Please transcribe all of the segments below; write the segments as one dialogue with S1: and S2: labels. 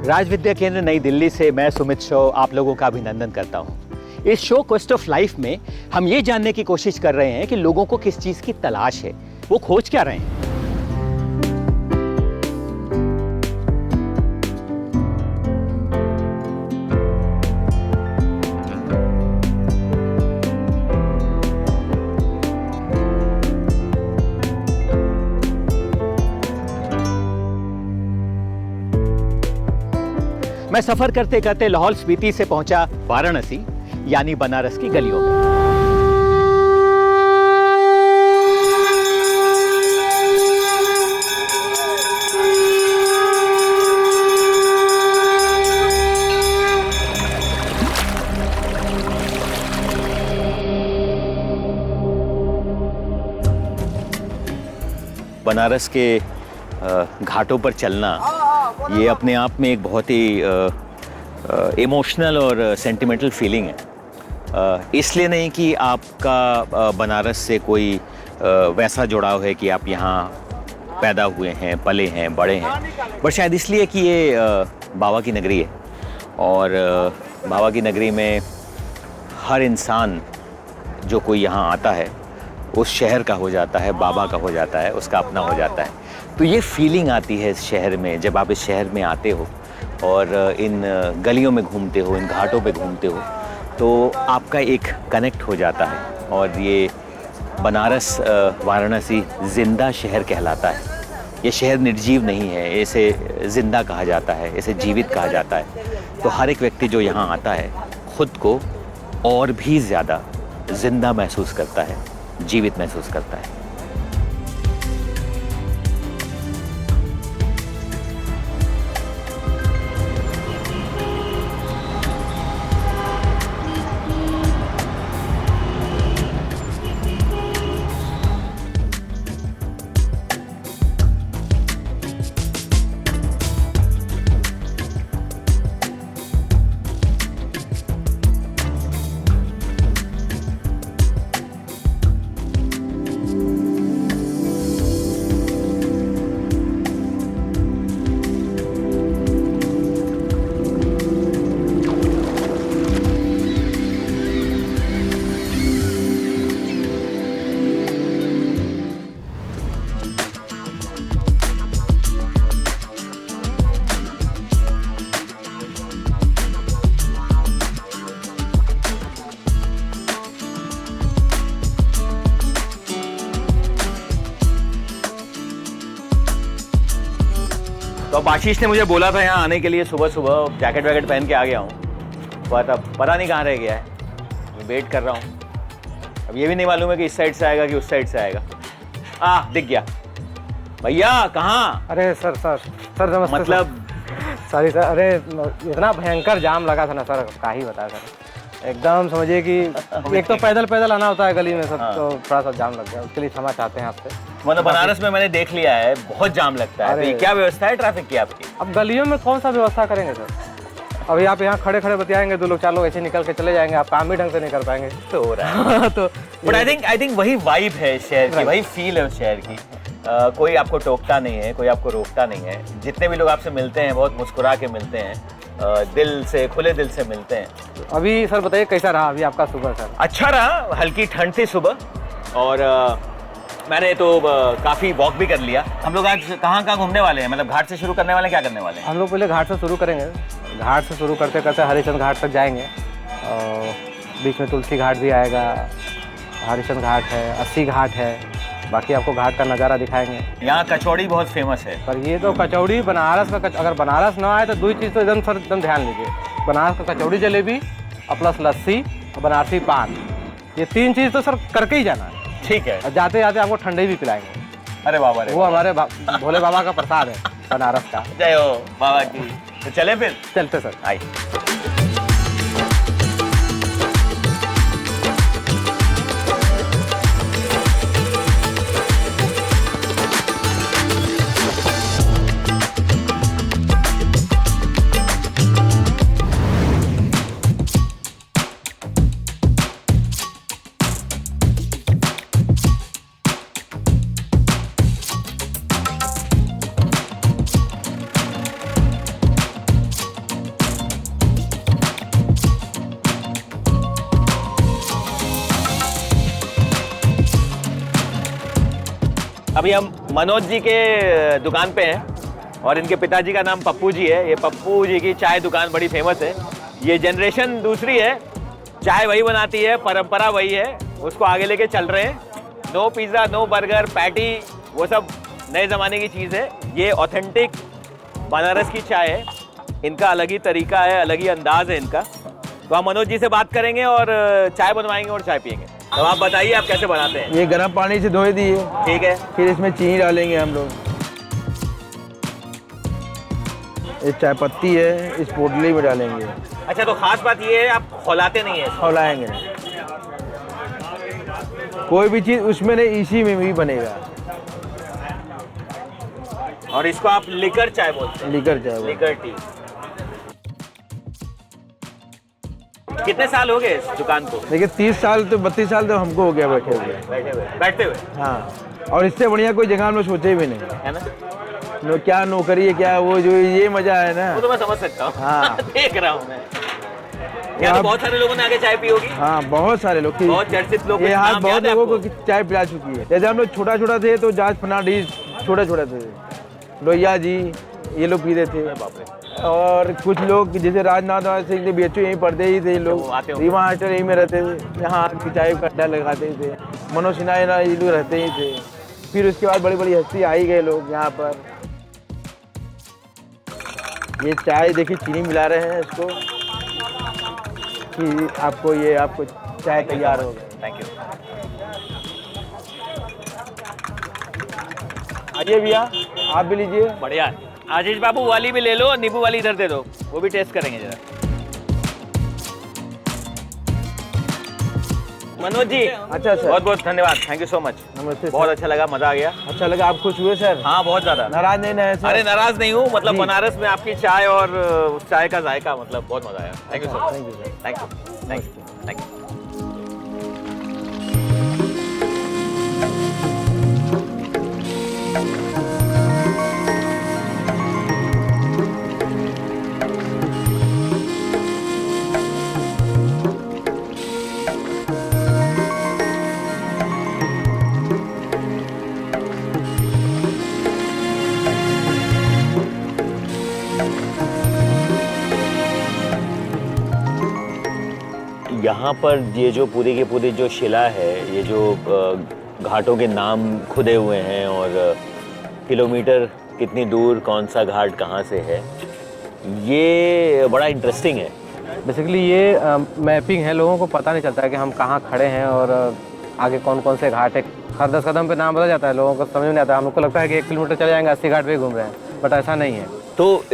S1: राज विद्या केंद्र नई दिल्ली से मैं सुमित शो आप लोगों का अभिनंदन करता हूं। इस शो क्वेस्ट ऑफ लाइफ में हम ये जानने की कोशिश कर रहे हैं कि लोगों को किस चीज़ की तलाश है, वो खोज क्या रहे हैं। मैं सफर करते करते लाहौल स्पीति से पहुंचा वाराणसी यानी बनारस की गलियों में। बनारस के घाटों पर चलना ये अपने आप में एक बहुत ही इमोशनल और सेंटिमेंटल फीलिंग है। इसलिए नहीं कि आपका बनारस से कोई वैसा जुड़ाव है कि आप यहाँ पैदा हुए हैं, पले हैं, बड़े हैं, बट शायद इसलिए कि ये बाबा की नगरी है और बाबा की नगरी में हर इंसान जो कोई यहाँ आता है उस शहर का हो जाता है, बाबा का हो जाता है, उसका अपना हो जाता है। तो ये फीलिंग आती है इस शहर में जब आप इस शहर में आते हो और इन गलियों में घूमते हो, इन घाटों पे घूमते हो, तो आपका एक कनेक्ट हो जाता है। और ये बनारस वाराणसी ज़िंदा शहर कहलाता है। ये शहर निर्जीव नहीं है, इसे ज़िंदा कहा जाता है, इसे जीवित कहा जाता है। तो हर एक व्यक्ति जो यहाँ आता है ख़ुद को और भी ज़्यादा ज़िंदा महसूस करता है, जीवित महसूस करता है। तो अब आशीष ने मुझे बोला था यहाँ आने के लिए सुबह सुबह, जैकेट वैकेट पहन के आ गया हूँ, पर अब पता नहीं कहाँ रह गया है। मैं वेट कर रहा हूँ। अब ये भी नहीं मालूम है कि इस साइड से आएगा कि उस साइड से आएगा। दिख गया भैया। कहाँ?
S2: अरे सर नमस्ते।
S1: मतलब
S2: सॉरी सर, अरे इतना भयंकर जाम लगा था ना सर, क्या ही बताया सर। एकदम समझिए कि एक तो पैदल आना होता है गली में सब, तो थोड़ा सा जाम लग गया, उसके लिए क्षमा चाहते हैं आपसे।
S1: मतलब बनारस में मैंने देख लिया है बहुत जाम लगता है। तो ये क्या व्यवस्था है ट्रैफिक की आपकी?
S2: अब गलियों में कौन सा व्यवस्था करेंगे सर? अभी आप यहाँ खड़े बतियाएंगे, 2 लोग 4 लोग ऐसे निकल के चले जाएंगे, आप काम भी ढंग से नहीं कर पाएंगे।
S1: तो हो रहा है तो बट आई थिंक वही वाइब है शहर की, वही फील है उस शहर की। कोई आपको टोकता नहीं है, कोई आपको रोकता नहीं है। जितने भी लोग आपसे मिलते हैं बहुत मुस्कुरा के मिलते हैं, दिल से, खुले दिल से मिलते हैं।
S2: अभी सर बताइए कैसा रहा अभी आपका सुबह सर?
S1: अच्छा रहा, हल्की ठंड थी सुबह और मैंने तो काफ़ी वॉक भी कर लिया। हम लोग आज कहाँ घूमने वाले हैं? मतलब घाट से शुरू करने वाले हैं, क्या करने वाले हैं?
S2: हम लोग पहले घाट से शुरू करेंगे। घाट से शुरू करते करते हरिश्चंद्र घाट तक जाएंगे और बीच में तुलसी घाट भी आएगा, हरिश्चंद्र घाट है, अस्सी घाट है। बाकी आपको घाट का नज़ारा दिखाएंगे।
S1: यहाँ कचौड़ी बहुत फेमस है।
S2: पर ये तो कचौड़ी बनारस का अगर बनारस ना आए तो 2 चीज़ तो एकदम ध्यान लीजिए। बनारस का कचौड़ी जलेबी और प्लस लस्सी और बनारसी पान, ये 3 चीज़ तो सर करके ही जाना है।
S1: ठीक है।
S2: और जाते जाते आपको ठंडे भी पिलाएंगे।
S1: अरे बाबा,
S2: वो हमारे भोले बाबा का प्रसाद है बनारस का।
S1: जय हो बाबा की। तो चले फिर?
S2: चलते सर,
S1: आइए। अभी हम मनोज जी के दुकान पे हैं और इनके पिताजी का नाम पप्पू जी है। ये पप्पू जी की चाय दुकान बड़ी फेमस है। ये जनरेशन दूसरी है, चाय वही बनाती है, परंपरा वही है, उसको आगे लेके चल रहे हैं। No pizza, no burger, patty, वो सब नए ज़माने की चीज़ है। ये ऑथेंटिक बनारस की चाय है, इनका अलग ही तरीका है, अलग ही अंदाज है इनका। तो हम मनोज जी से बात करेंगे और चाय बनवाएंगे और चाय पियेंगे। तो आप बताइए आप कैसे बनाते हैं?
S3: ये गर्म पानी से धोए दिए,
S1: ठीक है।
S3: फिर इसमें चीनी डालेंगे हम लोग। ये चाय पत्ती है, इस पोटली में डालेंगे।
S1: अच्छा, तो खास बात ये है आप खौलाते नहीं है?
S3: खौलाएंगे नहीं, कोई भी चीज़ उसमें नहीं, इसी में भी बनेगा।
S1: और इसको आप लिकर चाय बोलते हैं?
S3: लिकर चाय बोलते हैं।
S1: Liquor T. कितने साल हो गए इस दुकान को?
S3: देखिए 30 साल तो 32 साल तो हमको हो गया बैठे हुए। हाँ, और इससे बढ़िया कोई जगह हम लोग सोचे भी नहीं
S1: है ना।
S3: क्या नौकरी है, क्या वो जो ये मजा है ना।
S1: वो तो मैं समझ सकता हूँ।
S3: हाँ।
S1: देख रहा हूँ मैं। यहाँ तो बहुत सारे लोगों ने आगे चाय पी होगी।
S3: हाँ, बहुत सारे लोग,
S1: बहुत चर्चित लोग।
S3: ये हाथ बहुत लोगों को चाय पिला चुकी है। जैसे हम लोग छोटा छोटा थे तो जाज फर्नांडीज छोटे छोटे थे, लोहिया जी, ये लोग पीते थे। और कुछ लोग जैसे राजनाथ सिंह बी एच यहीं पढ़ते ही थे लोग, रीवा हॉस्टल यहीं में रहते थे, यहाँ की चाय का अड्डा लगाते ही थे। मनोज सिन्हा ये लोग रहते ही थे। फिर उसके बाद बड़ी बड़ी हस्ती आई गए लोग यहाँ पर। ये चाय देखिए चीनी मिला रहे हैं इसको कि आपको चाय तैयार हो गई।
S1: Thank you.
S3: आइए भैया, आप भी लीजिए।
S1: बढ़िया। आशीष बाबू वाली भी ले लो और नींबू वाली इधर दे दो, वो भी टेस्ट करेंगे जरा। मनोज जी,
S3: अच्छा
S1: बहुत बहुत धन्यवाद, थैंक यू सो मच।
S3: नमस्ते।
S1: बहुत अच्छा लगा, मजा आ गया।
S3: अच्छा लगा, आप खुश हुए सर?
S1: हाँ, बहुत ज्यादा।
S3: नाराज नहीं है सर?
S1: अरे नाराज नहीं हूँ, मतलब
S3: जी।
S1: बनारस में आपकी चाय और उस चाय का जायका, मतलब बहुत मजा आया। Thank you so much.
S3: Thank you sir.
S1: Thank you, thank you, thank you. यहाँ पर ये जो पूरी की पूरी जो शिला है, ये जो घाटों के नाम खुदे हुए हैं और किलोमीटर कितनी दूर कौन सा घाट कहाँ से है, ये बड़ा इंटरेस्टिंग है।
S2: बेसिकली ये मैपिंग है, लोगों को पता नहीं चलता है कि हम कहाँ खड़े हैं और आगे कौन कौन से घाट है। हर 10 कदम पे नाम बदल जाता है, लोगों को समझ नहीं आता। हमको लगता है कि 1 किलोमीटर चले जाएंगे 80 घाट पे घूम रहे हैं, बट ऐसा नहीं है।
S1: तो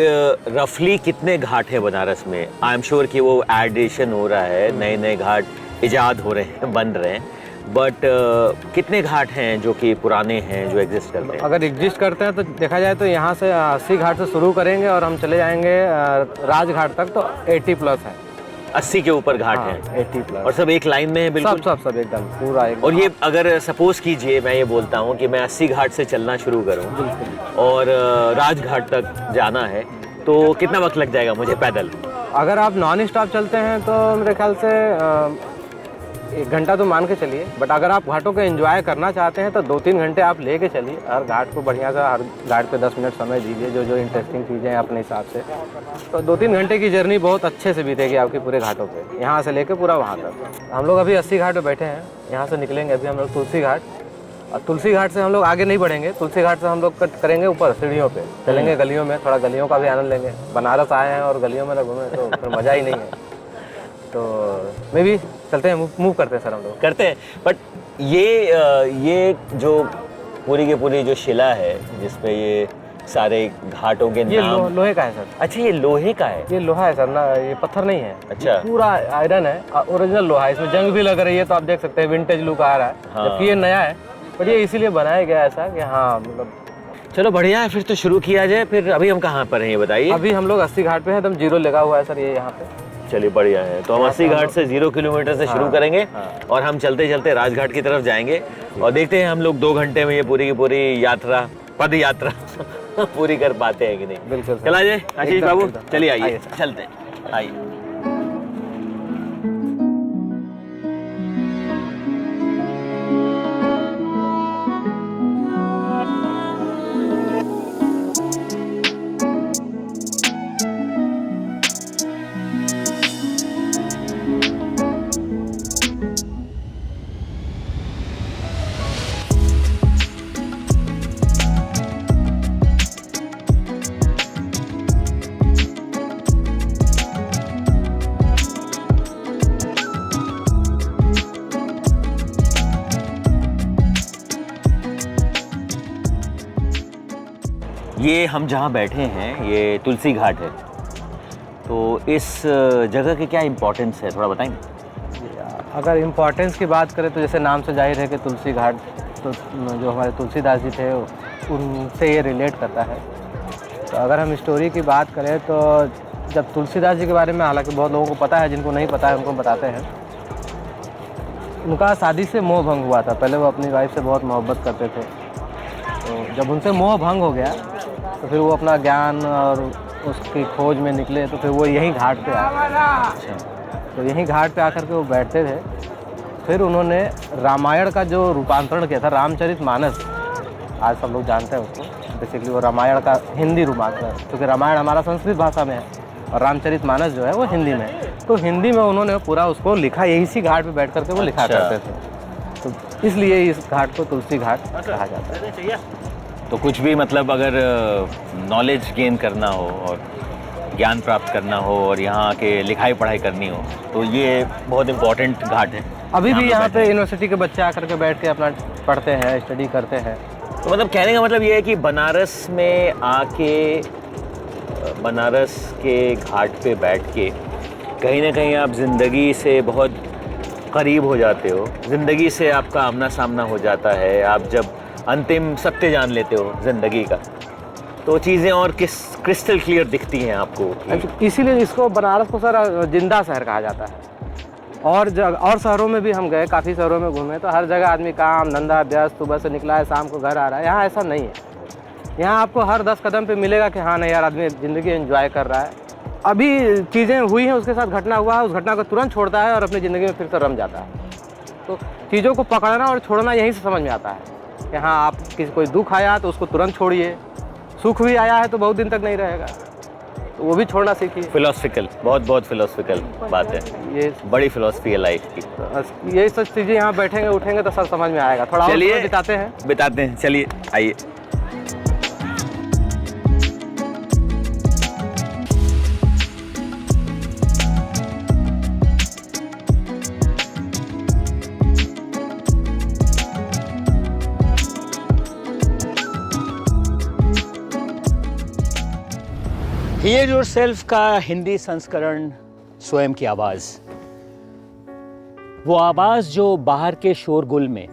S1: रफली कितने घाट है बनारस में? आई एम श्योर कि वो एडिशन हो रहा है, नए नए घाट इजाद हो रहे हैं, बन रहे हैं, बट कितने घाट हैं जो कि पुराने हैं, जो एग्जिस्ट करते हैं?
S2: अगर एग्जिस्ट करते हैं तो देखा जाए तो यहाँ से 80 घाट से शुरू करेंगे और हम चले जाएंगे राजघाट तक, तो 80+ है।
S1: 80 के ऊपर घाट हैं?
S2: 80+।
S1: और सब एक लाइन में है? बिल्कुल
S2: सब एकदम पूरा एक।
S1: और ये अगर सपोज कीजिए, मैं ये बोलता हूँ कि मैं 80 घाट से चलना शुरू करूँ और राजघाट तक जाना है, तो कितना वक्त लग जाएगा मुझे पैदल?
S2: अगर आप नॉन स्टॉप चलते हैं तो मेरे ख्याल से 1 घंटा तो मान के चलिए, बट अगर आप घाटों को एंजॉय करना चाहते हैं तो 2-3 घंटे आप लेके चलिए। हर घाट को बढ़िया सा, हर घाट पे 10 मिनट समय दीजिए, जो इंटरेस्टिंग चीज़ें हैं अपने हिसाब से। तो 2-3 घंटे की जर्नी बहुत अच्छे से बीतेगी आपकी पूरे घाटों पे, यहाँ से लेके पूरा वहाँ तक। हम लोग अभी 80 घाट पे बैठे हैं, यहाँ से निकलेंगे अभी हम लोग तुलसी घाट, और तुलसी घाट से हम लोग आगे नहीं बढ़ेंगे। तुलसी घाट से हम लोग कट करेंगे ऊपर सीढ़ियों पे, चलेंगे गलियों में, थोड़ा गलियों का भी आनंद लेंगे। बनारस आए हैं और गलियों में ना घूमें तो फिर मज़ा ही नहीं है। तो मे भी चलते हैं, मूव करते हैं सर, हम लोग
S1: करते हैं। बट ये जो पूरी की पूरी जो शिला है जिसपे ये सारे घाटों के
S2: ये
S1: नाम,
S2: लोहे का है सर।
S1: अच्छा ये लोहे का है?
S2: ये लोहा है सर ना, ये पत्थर नहीं है।
S1: अच्छा।
S2: ये पूरा आयरन है, ओरिजिनल लोहा है। इसमें जंग भी लग रही है तो आप देख सकते हैं, विंटेज लुक आ रहा है।
S1: हाँ।
S2: जबकि ये नया है, पर ये इसीलिए बनाया गया ऐसा कि हाँ मतलब।
S1: चलो बढ़िया है, फिर तो शुरू किया जाए। फिर अभी हम कहाँ पर हैं ये बताइए?
S2: अभी हम लोग 80 घाट पे हैं, एकदम 0 लगा हुआ है सर ये यहाँ पे।
S1: चलिए बढ़िया है। तो हम 80 घाट से 0 किलोमीटर से शुरू करेंगे और हम चलते चलते राजघाट की तरफ जाएंगे और देखते हैं हम लोग 2 घंटे में ये पूरी की पूरी यात्रा, पद यात्रा पूरी कर पाते हैं कि नहीं।
S2: बिल्कुल।
S1: चला जाए आशीष बाबू, चलिए आइए,
S2: सर।
S1: चलते हैं, आइए। ये हम जहाँ बैठे हैं ये तुलसी घाट है, तो इस जगह की क्या इम्पोर्टेंस है, थोड़ा बताएंगे?
S2: अगर इम्पोर्टेंस की बात करें तो जैसे नाम से जाहिर है कि तुलसी घाट, तो जो हमारे तुलसीदास जी थे उनसे ये रिलेट करता है। तो अगर हम स्टोरी की बात करें तो जब तुलसीदास जी के बारे में, हालांकि बहुत लोगों को पता है, जिनको नहीं पता है उनको बताते हैं। उनका शादी से मोह भंग हुआ था। पहले वो अपनी वाइफ से बहुत मोहब्बत करते थे, तो जब उनसे मोह भंग हो गया तो फिर वो अपना ज्ञान और उसकी खोज में निकले, तो फिर वो यहीं घाट पे आए। तो यहीं घाट पे आकर के वो बैठते थे। फिर उन्होंने रामायण का जो रूपांतरण किया था, रामचरितमानस, आज सब लोग जानते हैं उसको, बेसिकली वो रामायण का हिंदी रूपांतरण, क्योंकि रामायण हमारा संस्कृत भाषा में है और रामचरितमानस जो है वो हिंदी में है। तो हिंदी में उन्होंने पूरा उसको लिखा, यही सी घाट पे बैठ करके वो लिखा करते थे। तो इसलिए इस घाट को तुलसी घाट कहा जाता है।
S1: तो कुछ भी मतलब अगर नॉलेज गेन करना हो और ज्ञान प्राप्त करना हो और यहाँ के लिखाई पढ़ाई करनी हो तो ये बहुत इम्पोर्टेंट घाट है।
S2: अभी भी यहाँ पे यूनिवर्सिटी के बच्चे आकर के बैठ के अपना पढ़ते हैं, स्टडी करते हैं।
S1: तो मतलब कहने का मतलब ये है कि बनारस में आके, बनारस के घाट पे बैठ के कहीं ना कहीं आप ज़िंदगी से बहुत करीब हो जाते हो, ज़िंदगी से आपका आमना सामना हो जाता है। आप जब अंतिम सत्य जान लेते हो ज़िंदगी का तो चीज़ें और क्रिस्टल क्लियर दिखती हैं आपको।
S2: इसीलिए इसको बनारस को सर जिंदा शहर कहा जाता है। और शहरों में भी हम गए, काफ़ी शहरों में घूमे, तो हर जगह आदमी काम धंधा व्यस्त, सुबह से निकला है शाम को घर आ रहा है। यहाँ ऐसा नहीं है। यहाँ आपको हर 10 कदम पे मिलेगा कि हाँ नहीं यार, आदमी ज़िंदगी एंजॉय कर रहा है। अभी चीज़ें हुई हैं, उसके साथ घटना हुआ है, उस घटना को तुरंत छोड़ता है और अपनी ज़िंदगी में फिर से रम जाता है। तो चीज़ों को पकड़ना और छोड़ना यहीं से समझ में आता है कि हाँ, आप किसी कोई दुख आया तो उसको तुरंत छोड़िए, सुख भी आया है तो बहुत दिन तक नहीं रहेगा, तो वो भी छोड़ना सीखिए।
S1: फिलोसफिकल, बहुत बहुत फिलोसफिकल बात है, ये बड़ी फिलोसफी है लाइफ की।
S2: ये सब चीज़ें यहाँ बैठेंगे उठेंगे तो सब समझ में आएगा। थोड़ा
S1: चलिए
S2: बिताते हैं,
S1: चलिए आइए। हियर योरसेल्फ का हिंदी संस्करण स्वयं की आवाज़, वो आवाज़ जो बाहर के शोरगुल में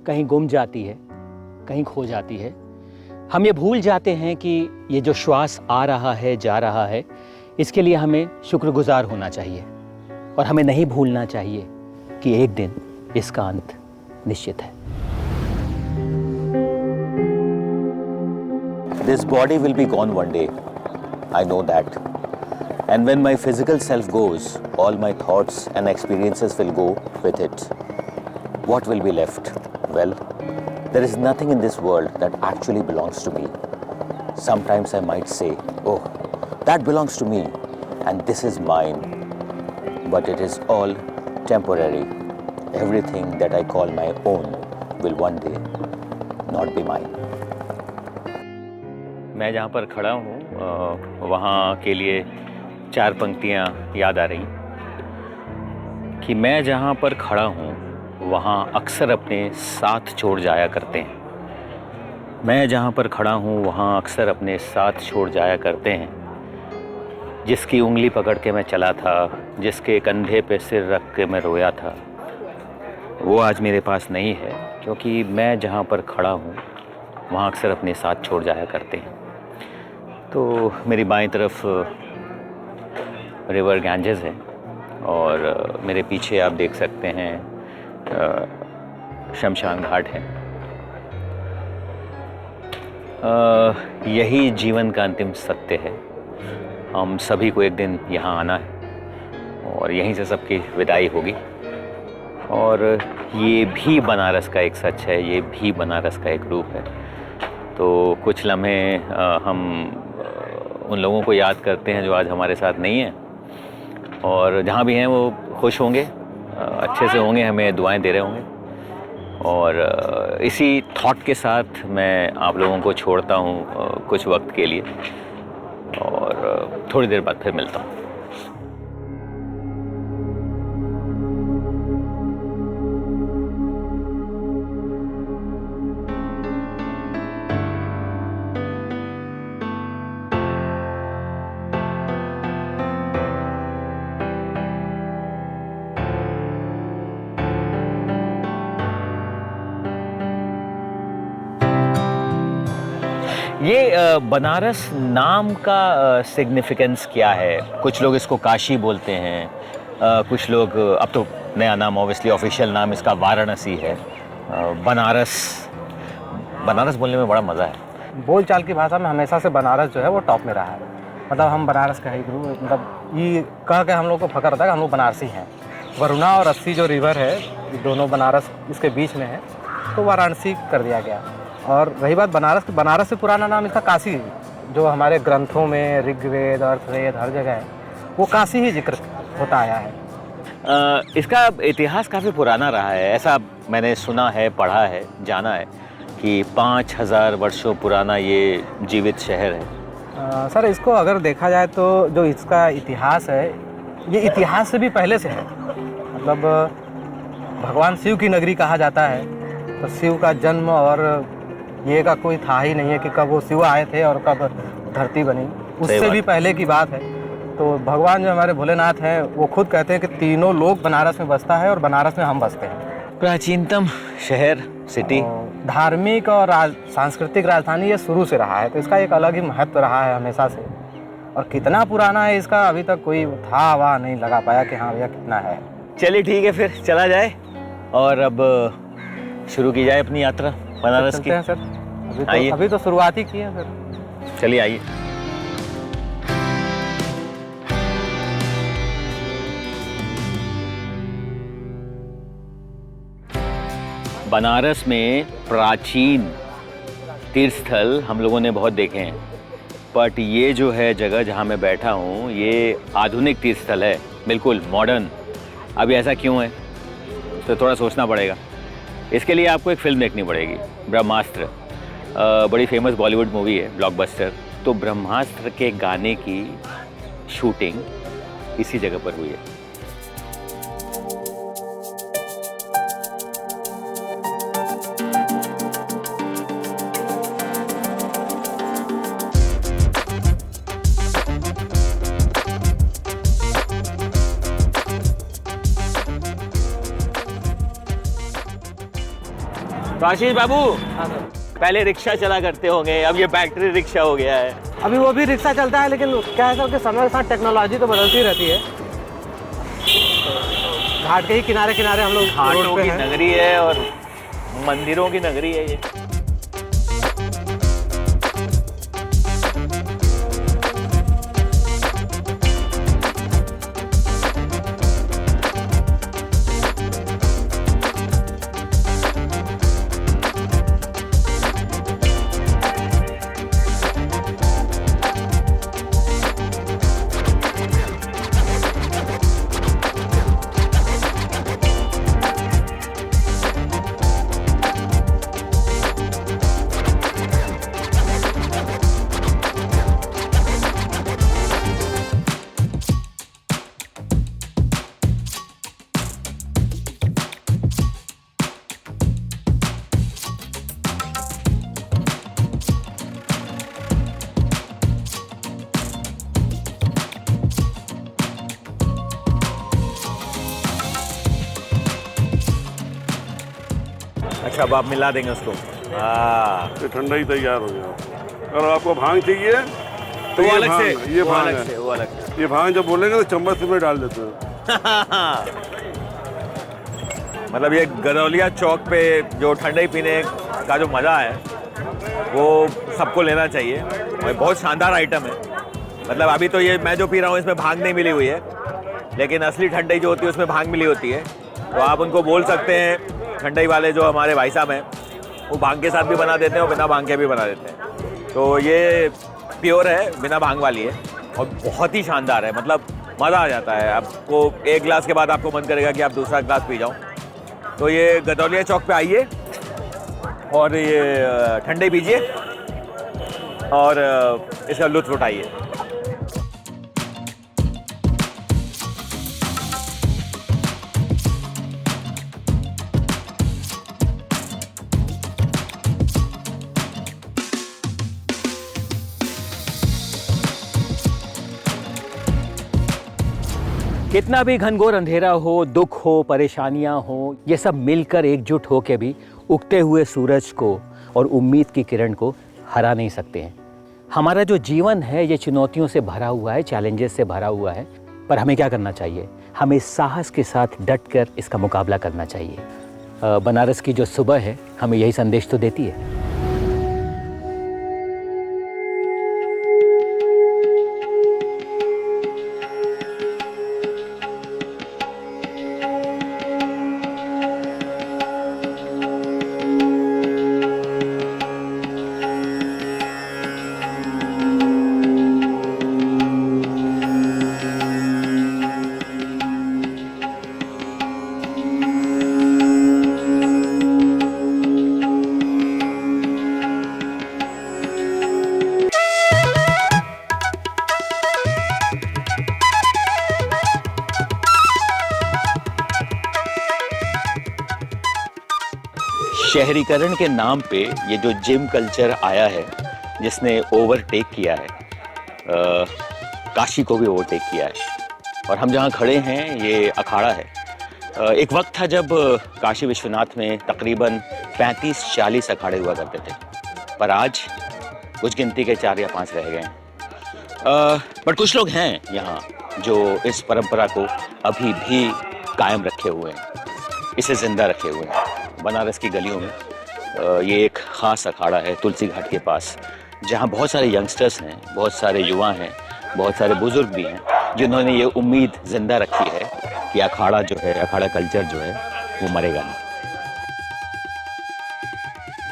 S1: कहीं गुम जाती है, कहीं खो जाती है। हम ये भूल जाते हैं कि ये जो श्वास आ रहा है जा रहा है, इसके लिए हमें शुक्रगुजार होना चाहिए और हमें नहीं भूलना चाहिए कि एक दिन इसका अंत निश्चित है। This body will be gone one day. I know that. And when my physical self goes, all my thoughts and experiences will go with it. What will be left? Well, there is nothing in this world that actually belongs to me. Sometimes I might say, oh, that belongs to me and this is mine. But it is all temporary. Everything that I call my own will one day not be mine. मैं जहाँ पर खड़ा हूँ वहाँ के लिए 4 पंक्तियाँ याद आ रही कि मैं जहाँ पर खड़ा हूँ वहाँ अक्सर अपने साथ छोड़ जाया करते हैं। मैं जहाँ पर खड़ा हूँ वहाँ अक्सर अपने साथ छोड़ जाया करते हैं। जिसकी उंगली पकड़ के मैं चला था, जिसके कंधे पे सिर रख के मैं रोया था, वो आज मेरे पास नहीं है, क्योंकि मैं जहाँ पर खड़ा हूँ वहाँ अक्सर अपने साथ छोड़ जाया करते हैं। तो मेरी बाईं तरफ रिवर गैंजेस है और मेरे पीछे आप देख सकते हैं शमशान घाट है। यही जीवन का अंतिम सत्य है। हम सभी को एक दिन यहाँ आना है और यहीं से सबकी विदाई होगी। और ये भी बनारस का एक सच है, ये भी बनारस का एक रूप है। तो कुछ लम्हे हम उन लोगों को याद करते हैं जो आज हमारे साथ नहीं हैं और जहाँ भी हैं वो खुश होंगे, अच्छे से होंगे, हमें दुआएं दे रहे होंगे। और इसी थॉट के साथ मैं आप लोगों को छोड़ता हूँ कुछ वक्त के लिए और थोड़ी देर बाद फिर मिलता हूँ। बनारस नाम का सिग्निफिकेंस क्या है? कुछ लोग इसको काशी बोलते हैं, कुछ लोग, अब तो नया नाम ऑब्वियसली ऑफिशियल नाम इसका वाराणसी है। बनारस बोलने में बड़ा मज़ा है।
S2: बोलचाल की भाषा में हमेशा से बनारस जो है वो टॉप में रहा है। मतलब हम बनारस का ही गुरु, मतलब ये कह के हम लोग को फख्र होता है कि हम लोग बनारसी हैं। वरुणा और अस्सी जो रिवर है, ये दोनों बनारस इसके बीच में है, तो वाराणसी कर दिया गया। और रही बात बनारस से पुराना नाम इसका काशी है, जो हमारे ग्रंथों में ऋग्वेद, अर्थवेद हर जगह है, वो काशी ही जिक्र होता आया है।
S1: इसका इतिहास काफ़ी पुराना रहा है, ऐसा मैंने सुना है, पढ़ा है, जाना है कि 5000 वर्षों पुराना ये जीवित शहर है।
S2: सर, इसको अगर देखा जाए तो जो इसका इतिहास है, ये इतिहास से भी पहले से है। मतलब भगवान शिव की नगरी कहा जाता है, तो शिव का जन्म और ये का कोई था ही नहीं है कि कब वो शिव आए थे और कब धरती बनी, उससे भी पहले की बात है। तो भगवान जो हमारे भोलेनाथ हैं, वो खुद कहते हैं कि तीनों लोग बनारस में बसता है और बनारस में हम बसते हैं।
S1: प्राचीनतम शहर, सिटी,
S2: धार्मिक और सांस्कृतिक राजधानी ये शुरू से रहा है, तो इसका एक अलग ही महत्व रहा है हमेशा से। और कितना पुराना है इसका अभी तक कोई था वह नहीं लगा पाया कि हाँ भैया कितना है।
S1: चलिए ठीक है, फिर चला जाए और अब शुरू की जाए अपनी यात्रा बनारस की।
S2: हैं सर, अभी तो शुरुआत ही की है सर।
S1: चलिए आइए। बनारस में प्राचीन तीर्थस्थल हम लोगों ने बहुत देखे हैं, बट ये जो है जगह जहाँ मैं बैठा हूँ, ये आधुनिक तीर्थस्थल है, बिल्कुल मॉडर्न। अभी ऐसा क्यों है तो थोड़ा सोचना पड़ेगा। इसके लिए आपको एक फ़िल्म देखनी पड़ेगी, ब्रह्मास्त्र। बड़ी फेमस बॉलीवुड मूवी है, ब्लॉकबस्टर। तो ब्रह्मास्त्र के गाने की शूटिंग इसी जगह पर हुई है। तो आशीष बाबू, पहले रिक्शा चला करते होंगे, अब ये बैटरी रिक्शा हो गया है।
S2: अभी वो भी रिक्शा चलता है, लेकिन क्या है सर कि समय के साथ टेक्नोलॉजी तो बदलती रहती है। घाट के ही किनारे किनारे हम लोग
S1: घाटों की नगरी है और मंदिरों की नगरी है ये। अच्छा, अब आप मिला देंगे उसको। हाँ,
S4: ये ठंडा ही तैयार हो गया। अगर आपको भांग चाहिए
S1: तो वो अलग से,
S4: ये
S1: वो
S4: भांग
S1: अलग
S4: है।
S1: से, वो अलग से।
S4: ये भांग जब बोलेंगे तो चम्मच में डाल देते हैं।
S1: मतलब ये गदौलिया चौक पे जो ठंडाई पीने का जो मज़ा है वो सबको लेना चाहिए, और बहुत शानदार आइटम है। मतलब अभी तो ये मैं जो पी रहा हूँ इसमें भांग नहीं मिली हुई है, लेकिन असली ठंडाई जो होती है उसमें भांग मिली होती है। तो आप उनको बोल सकते हैं, ठंडाई वाले जो हमारे भाई साहब हैं, वो भांग के साथ भी बना देते हैं और बिना भांग के भी बना देते हैं। तो ये प्योर है, बिना भांग वाली है और बहुत ही शानदार है। मतलब मज़ा आ जाता है। आपको एक गिलास के बाद आपको मन करेगा कि आप दूसरा गिलास पी जाओ। तो ये गदौलिया चौक पे आइए और ये ठंडे पीजिए और इसका लुत्फ़ उठाइए। कितना भी घनघोर अंधेरा हो, दुख हो, परेशानियां हो, ये सब मिलकर एकजुट हो के भी उगते हुए सूरज को और उम्मीद की किरण को हरा नहीं सकते हैं। हमारा जो जीवन है ये चुनौतियों से भरा हुआ है, चैलेंजेस से भरा हुआ है, पर हमें क्या करना चाहिए? हमें साहस के साथ डट कर इसका मुकाबला करना चाहिए। बनारस की जो सुबह है हमें यही संदेश तो देती है। शहरीकरण के नाम पे ये जो जिम कल्चर आया है जिसने ओवरटेक किया है, काशी को भी ओवरटेक किया है। और हम जहाँ खड़े हैं ये अखाड़ा है। एक वक्त था जब काशी विश्वनाथ में तकरीबन 35-40 अखाड़े हुआ करते थे, पर आज कुछ गिनती के 4 या 5 रह गए हैं। बट कुछ लोग हैं यहाँ जो इस परंपरा को अभी भी कायम रखे हुए हैं, इसे जिंदा रखे हुए हैं। बनारस की गलियों में ये एक ख़ास अखाड़ा है तुलसी घाट के पास, जहाँ बहुत सारे यंगस्टर्स हैं, बहुत सारे युवा हैं, बहुत सारे बुजुर्ग भी हैं जिन्होंने ये उम्मीद जिंदा रखी है कि अखाड़ा जो है, अखाड़ा कल्चर जो है वो मरेगा नहीं।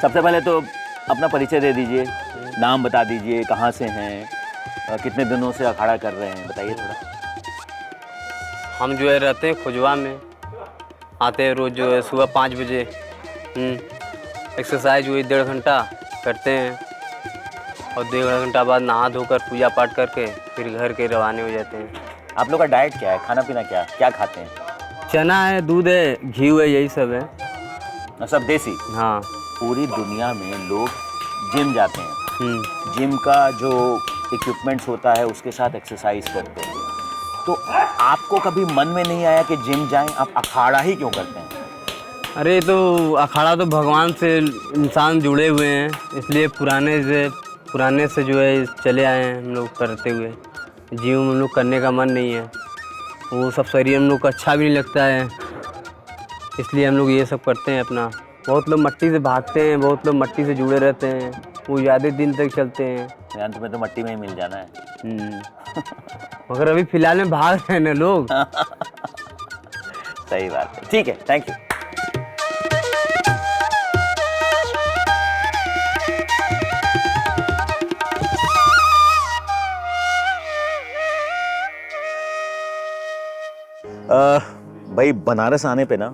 S1: सबसे पहले तो अपना परिचय दे दीजिए, नाम बता दीजिए, कहाँ से हैं, कितने दिनों से अखाड़ा कर रहे हैं, बताइए थोड़ा।
S5: हम जो है रहते हैं खुजवा में, आते हैं रोज़ जो है सुबह 5 बजे। एक्सरसाइज हुई 1.5 घंटा करते हैं और 1.5 घंटा बाद नहा धोकर पूजा पाठ करके फिर घर के रवाने हो जाते हैं।
S1: आप लोग का डाइट क्या है, खाना पीना क्या खाते हैं?
S5: चना है, दूध है, घी है, यही सब है।
S1: और सब देसी?
S5: हाँ।
S1: पूरी दुनिया में लोग जिम जाते हैं, जिम का जो इक्विपमेंट्स होता है उसके साथ एक्सरसाइज करते हैं, तो आपको कभी मन में नहीं आया कि जिम जाएं? आप अखाड़ा ही क्यों करते हैं?
S5: अरे तो अखाड़ा तो भगवान से इंसान जुड़े हुए हैं, इसलिए पुराने से जो है चले आए हैं हम लोग करते हुए। जिम हम लोग करने का मन नहीं है, वो सब शरीर हम लोग को अच्छा भी नहीं लगता है, इसलिए हम लोग ये सब करते हैं अपना। बहुत लोग मट्टी से भागते हैं, बहुत लोग मट्टी से जुड़े रहते हैं, वो ज़्यादा दिन तक चलते हैं।
S1: अंत में तो मट्टी में ही मिल जाना है।
S5: मगर अभी फिलहाल में भाग रहे हैं ना लोग।
S1: सही बात है, ठीक है, थैंक यू। भाई बनारस आने पे ना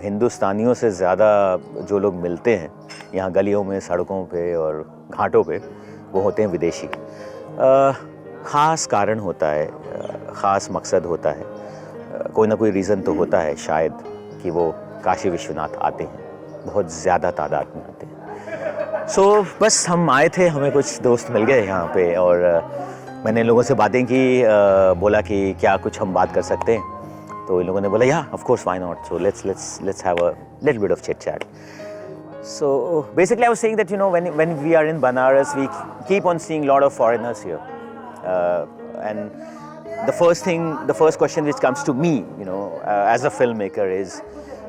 S1: हिंदुस्तानियों से ज़्यादा जो लोग मिलते हैं यहाँ गलियों में, सड़कों पे और घाटों पे, वो होते हैं विदेशी। ख़ास कारण होता है, ख़ास मकसद होता है, कोई ना कोई रीज़न तो होता है शायद कि वो काशी विश्वनाथ आते हैं, बहुत ज़्यादा तादाद में आते हैं। सो बस हम आए थे, हमें कुछ दोस्त मिल गए यहाँ पे और मैंने लोगों से बातें की, बोला कि क्या कुछ हम बात कर सकते हैं, तो इन लोगों ने बोला या of course why not, so let's have a little bit of chit chat. So basically I was saying that, you know, when we are in Banaras, we keep on seeing a lot of foreigners here, and the first question which comes to me, you know, as a filmmaker is,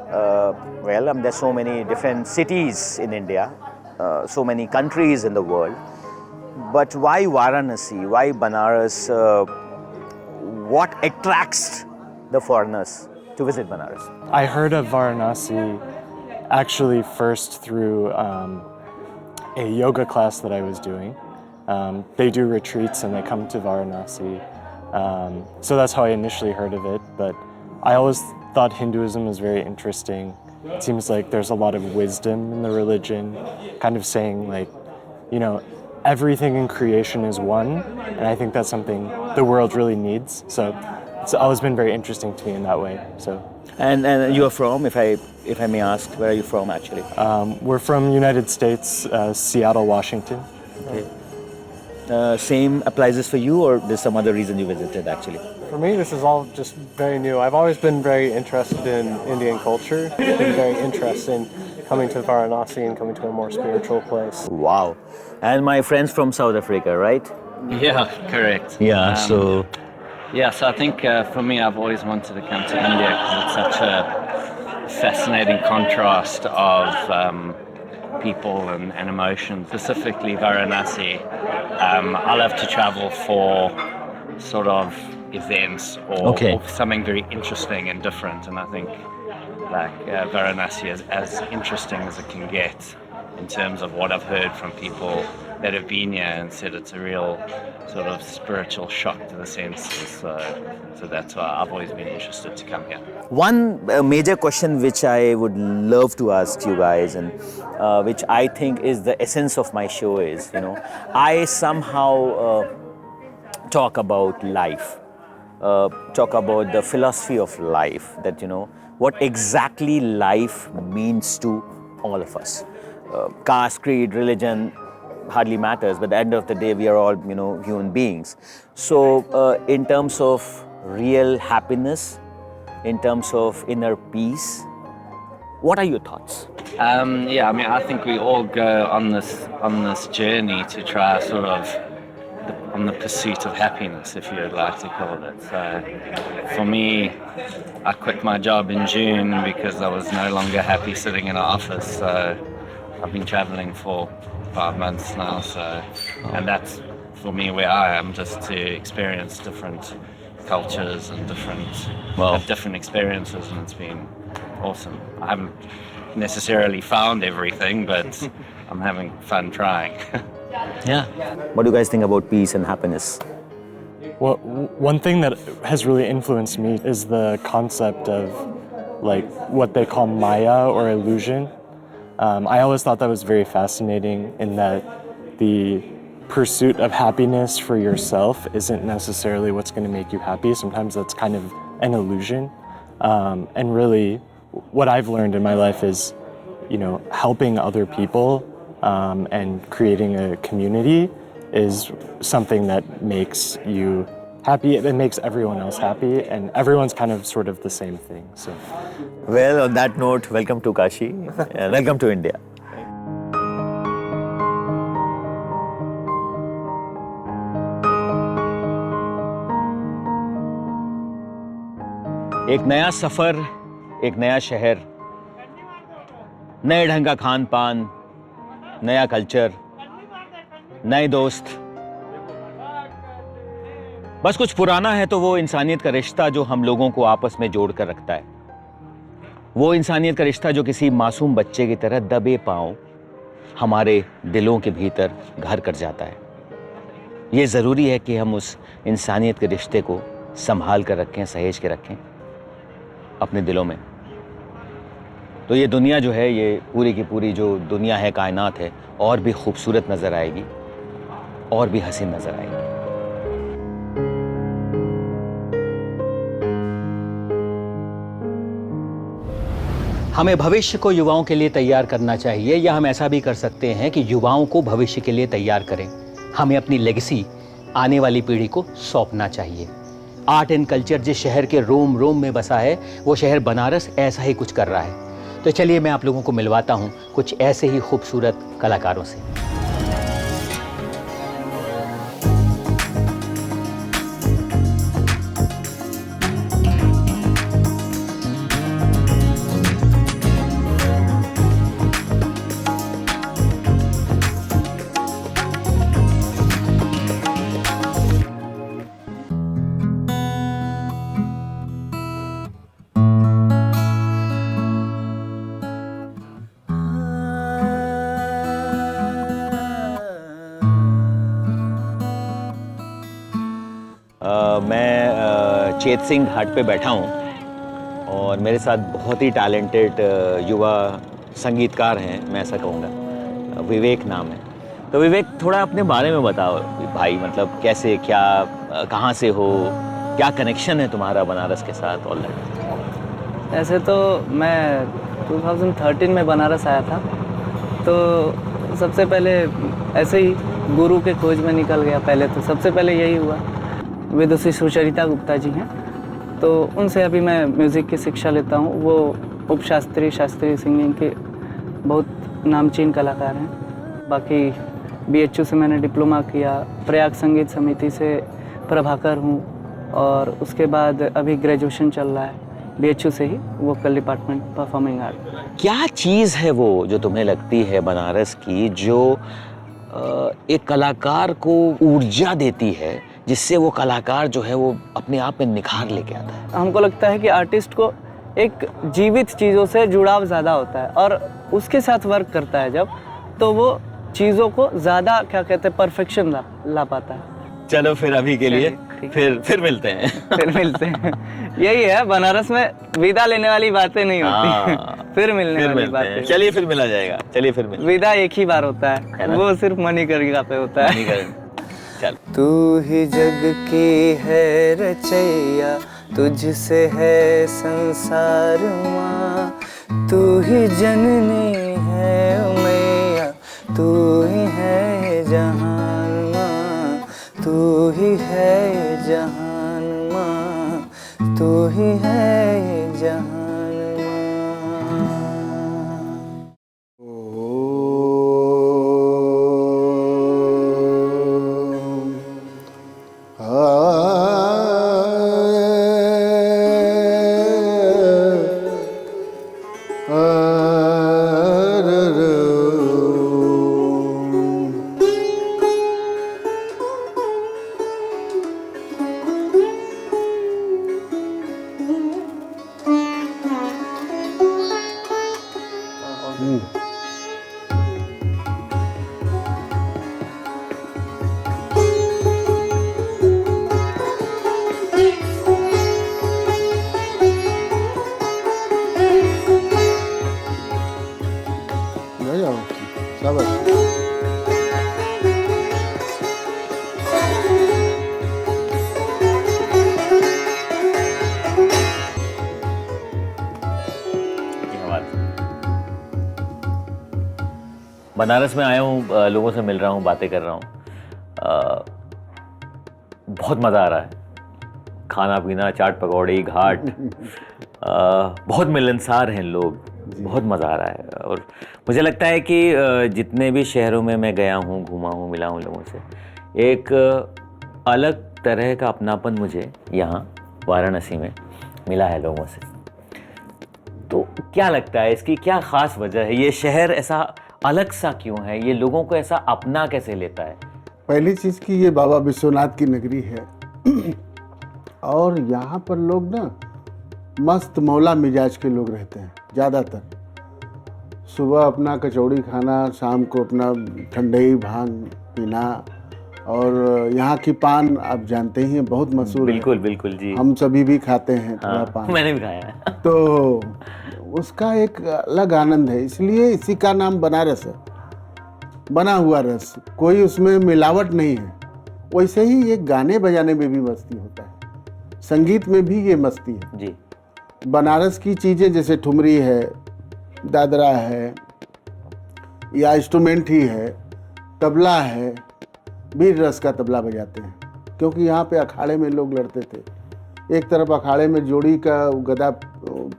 S1: there's so many different cities in India, so many countries in the world, but why Varanasi, why Banaras, what attracts the foreigners to visit Banaras?
S6: I heard of Varanasi actually first through a yoga class that I was doing. They do retreats and they come to Varanasi. So that's how I initially heard of it. But I always thought Hinduism was very interesting. It seems like there's a lot of wisdom in the religion, kind of saying like, you know, everything in creation is one. And I think that's something the world really needs. So it's always been very interesting to me in that way. So.
S1: And you are from, if I may ask, where are you from actually?
S6: We're from United States, Seattle, Washington.
S1: Okay. Same applies this for you, or there's some other reason you visited actually?
S6: For me, this is all just very new. I've always been very interested in Indian culture. It's been very interesting coming to Varanasi and coming to a more spiritual place.
S1: Wow. And my friends from South Africa, right?
S7: Yeah, correct.
S1: Yeah, so
S7: Yeah, so I think for me, I've always wanted to come to India because it's such a fascinating contrast of people and emotions, specifically Varanasi. I love to travel for sort of events or something very interesting and different, and I think like Varanasi is as interesting as it can get in terms of what I've heard from people that have been here and said it's a real sort of spiritual shock to the senses. So that's why I've always been interested to come here.
S1: one major question which I would love to ask you guys, and which I think is the essence of my show is, I somehow talk about life, talk about the philosophy of life, that, what exactly life means to all of us. Caste, creed, religion hardly matters, but at the end of the day, we are all, human beings. So in terms of real happiness, in terms of inner peace, what are your thoughts?
S7: Yeah, I mean, I think we all go on this journey to try sort of on the pursuit of happiness, if you'd like to call it. So for me, I quit my job in June because I was no longer happy sitting in an office. So I've been traveling for 5 months now. So, and that's for me where I am, just to experience different cultures and different experiences, and it's been awesome. I haven't necessarily found everything, but I'm having fun trying.
S1: Yeah. What do you guys think about peace and happiness?
S6: Well, one thing that has really influenced me is the concept of like what they call Maya or illusion. I always thought that was very fascinating, in that the pursuit of happiness for yourself isn't necessarily what's going to make you happy. Sometimes that's kind of an illusion. And really, what I've learned in my life is, helping other people and creating a community is something that makes you happy. It makes everyone else happy, and everyone's kind of sort of the same thing. So,
S1: Well, on that note, welcome to Kashi and welcome to India. एक नया सफर, एक नया शहर, नए ढंग का खान पान, नया कल्चर, नए दोस्त। बस कुछ पुराना है तो वो इंसानियत का रिश्ता जो हम लोगों को आपस में जोड़ कर रखता है, वो इंसानियत का रिश्ता जो किसी मासूम बच्चे की तरह दबे पांव हमारे दिलों के भीतर घर कर जाता है। ये ज़रूरी है कि हम उस इंसानियत के रिश्ते को संभाल कर रखें, सहेज के रखें अपने दिलों में। तो ये दुनिया जो है, ये पूरी की पूरी जो दुनिया है, कायनात है, और भी खूबसूरत नज़र आएगी, और भी हसीन नज़र आएगी। हमें भविष्य को युवाओं के लिए तैयार करना चाहिए, या हम ऐसा भी कर सकते हैं कि युवाओं को भविष्य के लिए तैयार करें। हमें अपनी लेगेसी आने वाली पीढ़ी को सौंपना चाहिए। आर्ट एंड कल्चर जिस शहर के रोम रोम में बसा है, वो शहर बनारस ऐसा ही कुछ कर रहा है। तो चलिए मैं आप लोगों को मिलवाता हूँ कुछ ऐसे ही खूबसूरत कलाकारों से। मैं चेत सिंह घाट पे बैठा हूँ और मेरे साथ बहुत ही टैलेंटेड युवा संगीतकार हैं, मैं ऐसा कहूँगा। विवेक नाम है। तो विवेक, थोड़ा अपने बारे में बताओ भाई, मतलब कैसे, क्या, कहाँ से हो, क्या कनेक्शन है तुम्हारा बनारस के साथ? All that.
S8: ऐसे तो मैं 2013 में बनारस आया था, तो सबसे पहले ऐसे ही गुरु के खोज में निकल गया। पहले तो सबसे पहले यही हुआ। विदुषी सुचरिता गुप्ता जी हैं, तो उनसे अभी मैं म्यूज़िक की शिक्षा लेता हूँ। वो उपशास्त्रीय, शास्त्रीय सिंगिंग की बहुत नामचीन कलाकार हैं। बाकी BHU से मैंने डिप्लोमा किया, प्रयाग संगीत समिति से प्रभाकर हूँ, और उसके बाद अभी ग्रेजुएशन चल रहा है BHU से ही, वोकल डिपार्टमेंट, परफॉर्मिंग आर्ट।
S1: क्या चीज़ है वो जो तुम्हें लगती है बनारस की जो एक कलाकार को ऊर्जा देती है, जिससे वो कलाकार जो है वो अपने आप में निखार लेके आता है?
S8: हमको लगता है कि आर्टिस्ट को एक जीवित चीज़ों से जुड़ाव ज़्यादा होता है, और उसके साथ वर्क करता है जब, तो वो चीज़ों को ज़्यादा क्या कहते हैं परफेक्शन ला पाता है।
S1: चलो फिर अभी के लिए फिर मिलते हैं।
S8: फिर मिलते हैं। यही है, बनारस में विदा लेने वाली बातें नहीं होती। फिर मिलने वाली बातें।
S1: चलिए फिर मिला जाएगा, चलिए फिर मिलते
S8: विदा एक ही बार होता है, वो सिर्फ मणिकर्णिका पे होता है।
S1: चल।
S8: तू ही जग की है रचैया, तुझसे है संसार माँ, तू ही जननी है मैया, तू ही है जहान माँ, तू ही है जहान माँ, तू ही है जहान
S1: बनारस में आया हूँ, लोगों से मिल रहा हूँ, बातें कर रहा हूँ, बहुत मज़ा आ रहा है। खाना पीना, चाट पकौड़ी, घाट, बहुत मिलनसार हैं लोग, बहुत मज़ा आ रहा है। और मुझे लगता है कि जितने भी शहरों में मैं गया हूँ, घूमा हूँ, मिला हूँ लोगों से, एक अलग तरह का अपनापन मुझे यहाँ वाराणसी में मिला है लोगों से। तो क्या लगता है, इसकी क्या ख़ास वजह है? ये शहर ऐसा अलग सा क्यों है? ये लोगों को ऐसा अपना कैसे लेता है?
S9: पहली चीज़ कि ये बाबा विश्वनाथ की नगरी है और यहाँ पर लोग ना मस्त मौला मिजाज के लोग रहते हैं ज़्यादातर। सुबह अपना कचौड़ी खाना, शाम को अपना ठंडई भांग पीना, और यहाँ की पान आप जानते ही हैं, बहुत मशहूर है।
S1: बिल्कुल बिल्कुल जी,
S9: हम सभी भी खाते हैं थोड़ा पान।
S1: मैंने भी खाया है।
S9: तो उसका एक अलग आनंद है, इसलिए इसी का नाम बनारस है, बना हुआ रस, कोई उसमें मिलावट नहीं है। वैसे ही ये गाने बजाने में भी मस्ती होता है, संगीत में भी ये मस्ती है
S1: जी।
S9: बनारस की चीज़ें जैसे ठुमरी है, दादरा है, या इंस्ट्रूमेंट ही है, तबला है, वीर रस का तबला बजाते हैं, क्योंकि यहाँ पे अखाड़े में लोग लड़ते थे। एक तरफ अखाड़े में जोड़ी का गदा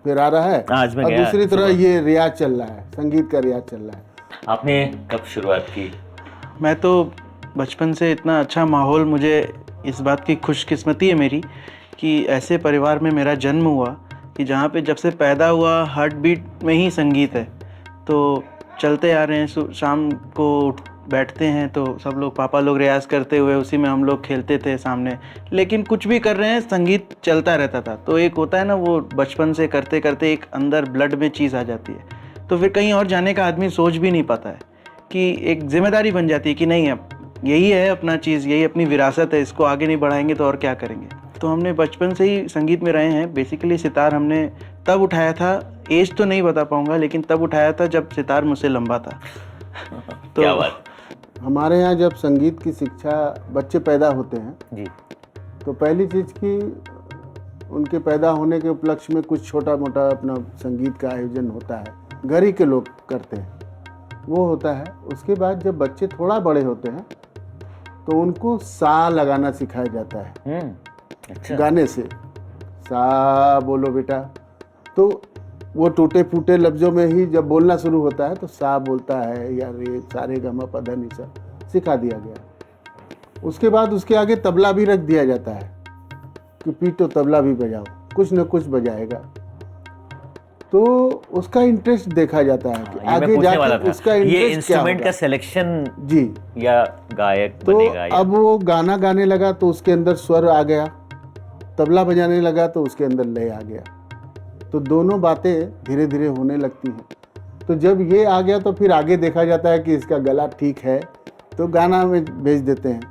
S9: फिरा रहा है और दूसरी तरफ ये रियाज चल रहा है, संगीत का रियाज चल रहा है।
S1: आपने कब शुरुआत की?
S3: मैं तो बचपन से, इतना अच्छा माहौल, मुझे इस बात की खुशकिस्मती है मेरी कि ऐसे परिवार में मेरा जन्म हुआ कि जहाँ पे जब से पैदा हुआ हार्ट बीट में ही संगीत है। तो चलते आ रहे हैं, शाम को बैठते हैं तो सब लोग, पापा लोग रियाज़ करते हुए, उसी में हम लोग खेलते थे सामने, लेकिन कुछ भी कर रहे हैं संगीत चलता रहता था। तो एक होता है ना, वो बचपन से करते करते एक अंदर ब्लड में चीज़ आ जाती है, तो फिर कहीं और जाने का आदमी सोच भी नहीं पाता है, कि एक जिम्मेदारी बन जाती है कि नहीं, अब यही है अपना चीज़, यही अपनी विरासत है, इसको आगे नहीं बढ़ाएंगे तो और क्या करेंगे। तो हमने बचपन से ही संगीत में रहे हैं। बेसिकली सितार हमने तब उठाया था, एज तो नहीं बता पाऊँगा, लेकिन तब उठाया था जब सितार मुझसे लंबा था। तो
S1: क्या बात।
S9: हमारे यहाँ जब संगीत की शिक्षा, बच्चे पैदा होते हैं
S1: जी,
S9: तो पहली चीज़ की उनके पैदा होने के उपलक्ष्य में कुछ छोटा मोटा अपना संगीत का आयोजन होता है, घर ही के लोग करते हैं, वो होता है। उसके बाद जब बच्चे थोड़ा बड़े होते हैं तो उनको सा लगाना सिखाया जाता है।
S1: अच्छा।
S9: गाने से सा बोलो बेटा। तो वो टूटे फूटे लफ्ज़ों में ही जब बोलना शुरू होता है तो सा बोलता है या रे सारे गमा पधा निसा सिखा दिया गया। उसके बाद उसके आगे तबला भी रख दिया जाता है कि पीटो तबला भी बजाओ, कुछ न कुछ बजाएगा। तो उसका इंटरेस्ट देखा जाता है कि आगे जाकर उसका
S1: ये
S9: इंटरेस्ट क्या
S1: इंस्ट्रूमेंट
S9: होगा।
S1: का सिलेक्शन
S9: जी,
S1: या गायक
S9: तो
S1: बनेगा या
S9: अब वो गाना गाने लगा तो उसके अंदर स्वर आ गया, तबला बजाने लगा तो उसके अंदर लय आ गया। तो दोनों बातें धीरे धीरे होने लगती हैं। तो जब ये आ गया तो फिर आगे देखा जाता है कि इसका गला ठीक है तो गाना में भेज देते हैं।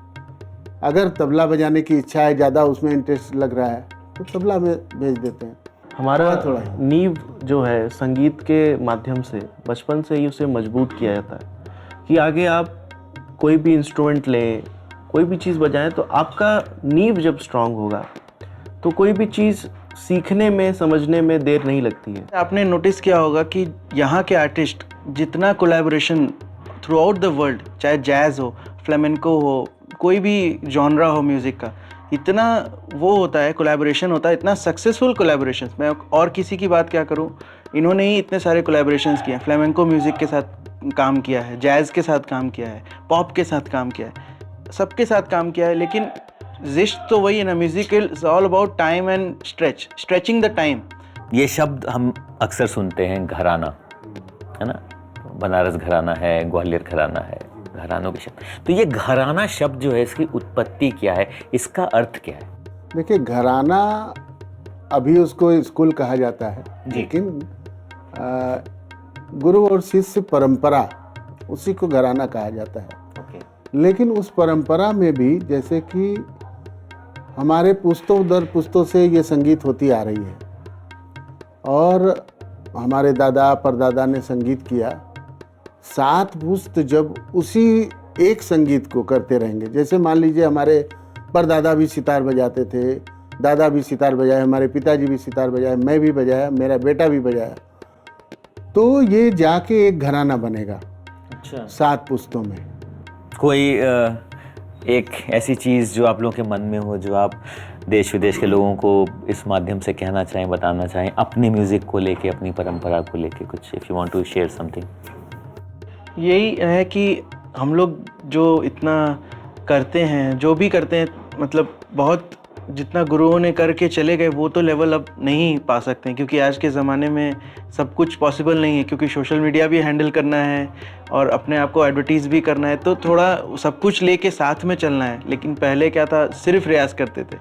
S9: अगर तबला बजाने की इच्छा है, ज़्यादा उसमें इंटरेस्ट लग रहा है तो तबला में भेज देते हैं।
S10: हमारा
S9: थोड़ा
S10: नींव जो है संगीत के माध्यम से बचपन से ही उसे मजबूत किया जाता है कि आगे आप कोई भी इंस्ट्रूमेंट लें, कोई भी चीज़ बजाएं तो आपका नींव जब स्ट्रांग होगा तो कोई भी चीज़ सीखने में समझने में देर नहीं लगती है।
S2: आपने नोटिस किया होगा कि यहाँ के आर्टिस्ट जितना collaboration through out the world, चाहे जैज़ हो, फ्लेमेंको हो, कोई भी जॉनरा हो म्यूज़िक का, इतना वो होता है, कोलैबोरेशन होता है, इतना सक्सेसफुल कोलैबोरेशंस। मैं और किसी की बात क्या करूँ, इन्होंने ही इतने सारे कोलैबोरेशंस किए हैं। फ्लेमेंको म्यूज़िक के साथ काम किया है, जैज़ के साथ काम किया है, पॉप के साथ काम किया है, सबके साथ काम किया है। लेकिन जिस्ट तो वही है ना, music is all about time and stretching the time.
S1: ये शब्द हम अक्सर सुनते हैं, घराना, है ना, बनारस घराना है, ग्वालियर घराना है, घरानों के शब्द। तो ये घराना शब्द जो है, इसकी उत्पत्ति क्या है, इसका अर्थ क्या है?
S9: देखिए, घराना अभी उसको स्कूल कहा जाता है, लेकिन गुरु और शिष्य परंपरा उसी को घराना कहा जाता है। लेकिन उस परंपरा में भी जैसे कि हमारे पुश्तों दर पुश्तों से ये संगीत होती आ रही है और हमारे दादा परदादा ने संगीत किया, 7 पुश्त जब उसी एक संगीत को करते रहेंगे। जैसे मान लीजिए हमारे परदादा भी सितार बजाते थे, दादा भी सितार बजाए, हमारे पिताजी भी सितार बजाए, मैं भी बजाया, मेरा बेटा भी बजाया, तो ये जाके एक घराना बनेगा।
S1: अच्छा।
S9: 7 पुश्तों में
S1: कोई एक ऐसी चीज़ जो आप लोगों के मन में हो, जो आप देश विदेश के लोगों को इस माध्यम से कहना चाहें, बताना चाहें, अपने म्यूज़िक को लेके, अपनी परंपरा को लेके कुछ, if you want to share something.
S2: यही है कि हम लोग जो इतना करते हैं, जो भी करते हैं, मतलब बहुत जितना गुरुओं ने करके चले गए वो तो लेवल अब नहीं पा सकते हैं, क्योंकि आज के ज़माने में सब कुछ पॉसिबल नहीं है, क्योंकि सोशल मीडिया भी हैंडल करना है और अपने आप को एडवर्टीज़ भी करना है, तो थोड़ा सब कुछ लेके साथ में चलना है। लेकिन पहले क्या था, सिर्फ रियाज़ करते थे,